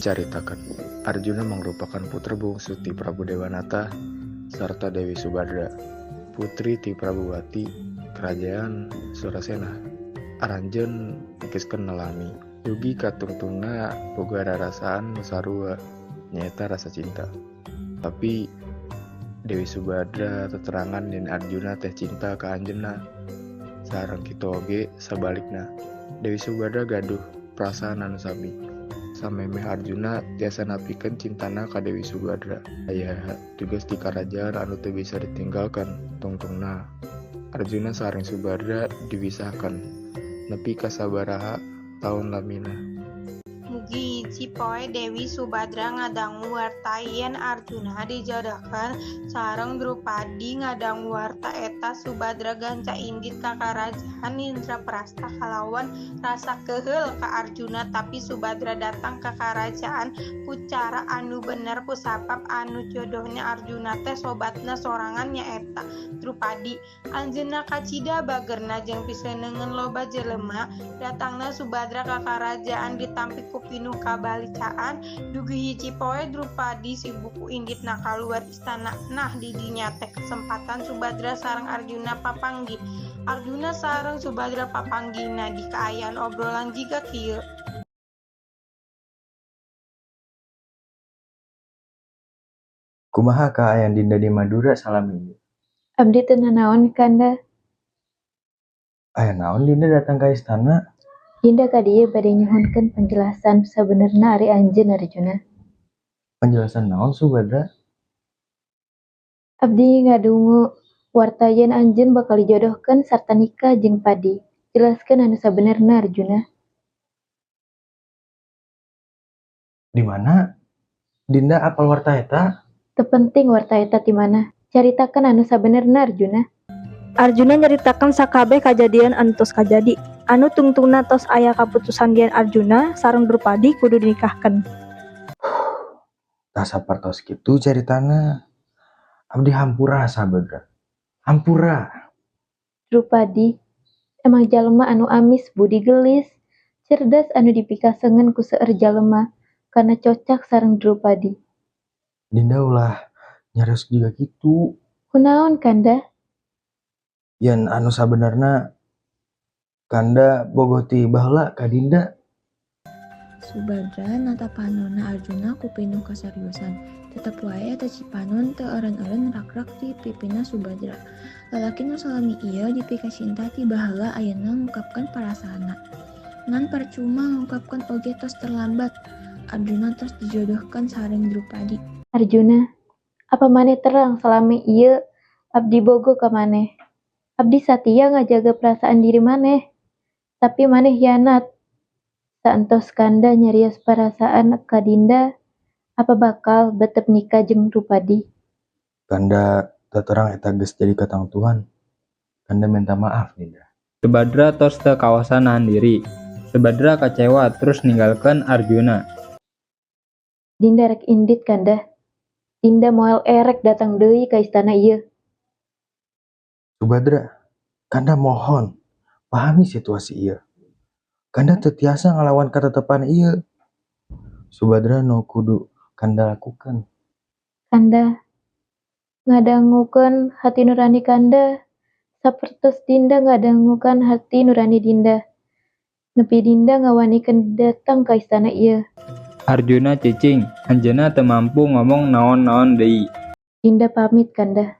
Caritakan, Arjuna merupakan putra bungsu Ti Prabu Dewanata serta Dewi Subadra, putri Ti Prabuwati, kerajaan Surasena. Aranjeun nikiskeun nelami. Dugi katungtungna boga rarasaan nu sarua, nyaeta rasa cinta. Tapi Dewi Subadra teterangan yen Arjuna teh cinta ka anjeunna. Sareng kitu oge sabalikna. Dewi Subadra gaduh perasaan anu sami. Samemeh Arjuna tiasa napikeun cintana ka Dewi Subadra. Aya tugas ti karajaan anu teu bisa ditinggalkan tungtungna. Arjuna sareng Subadra dipisahkan nepi ka sabaraha taun lamina. Mugi hiji poe Dewi Subadra ngadangu warta yen Arjuna dijodohkeun sareng Drupadi. Ngadangu warta eta Subadra ganca indit ka karajaan Indraprasta kalawan rasa keheul ka Arjuna. Tapi Subadra datang ka karajaan ku cara anu bener kusabab anu jodohnya Arjuna teh sobatna sorangan nyaeta Drupadi. Anjeunna kacida bagerna jeung piseuneuneun loba jelema. Datangna Subadra ka karajaan ditampi ku pinuh kabalicaan. Dugi hiji poe Drupadi sibuk ku inditna kaluar istana. Nah di dinya teh kesempatan Subadra sareng Arjuna papanggih. Arjuna sareng Subadra papanggihna di kaayaan obrolan jiga kieu. Kumaha kaayaan Dinda di Madura salami? Abdi teu nanaon Kanda. Aya naon Dinda datang ka istana? Dinda ka dieu bade nyuhunkeun penjelasan sabenerna ari anjeun Arjuna. Penjelasan naon Subadra? Abdi ngadungu warta yen anjeun bakal dijodohkeun sarta nikah jeung Padi. Jelaskeun anu sabenerna Arjuna. Di mana? Dinda apal warta eta? Teu penting warta eta ti mana. Caritakeun anu sabenerna Arjuna. Arjuna nyaritakeun sakabeh kajadian anu tos kajadi. Anu tungtungna tos aya kaputusan yen Arjuna sareng Drupadi kudu dinikahkeun. Tah sapertos kitu caritana. Abdi hampura Sabadra. Hampura. Drupadi emang jalema anu amis, budi gelis, cerdas anu dipikasengeun ku seueur jalema kana cocak sareng Drupadi. Dinda ulah nyareos juga kitu. Kunaon Kanda? Yen anu sabenerna Kanda bogoti baheula ka Dinda. Subadra natapanonna Arjuna ku pinuh kasariusan. Tetep wae eta cipanon teu eureun-eureun rak-rak di pipina Subadra. Lalaki nu salami ieu dipika cinta ti baheula ayeuna ngungkapkeun parasaana. Ngan percuma ngungkapkeun oge tos terlambat. Arjuna tos dijodohkeun sareng Drupadi. Arjuna, apa maneh terang salami ieu abdi boga ka maneh. Abdi satia ngajaga perasaan diri maneh. Tapi maneh hianat. Saentos Kanda nyarios perasaan ka Dinda, apa bakal betep nikah jeung Drupadi? Kanda terang eta geus jadi katangtuhan. Kanda minta maaf Dinda. Subadra tos teu kawasan nahan diri. Subadra kecewa terus ninggalkeun Arjuna. Dinda rek indit Kanda. Dinda moal erek datang deui ka istana ieu. Subadra, Kanda mohon pahami situasi ieu. Kanda teu tiasa ngalawan katetepan ieu. Subadra nu kudu Kanda lakukeun. Kanda ngadangukeun hati nurani Kanda sapertos Dinda ngadangukeun hati nurani Dinda. Nepi Dinda ngawanikeun datang ka istana ieu. Arjuna cicing, anjeunna teu mampu ngomong naon-naon deui. Dinda pamit Kanda.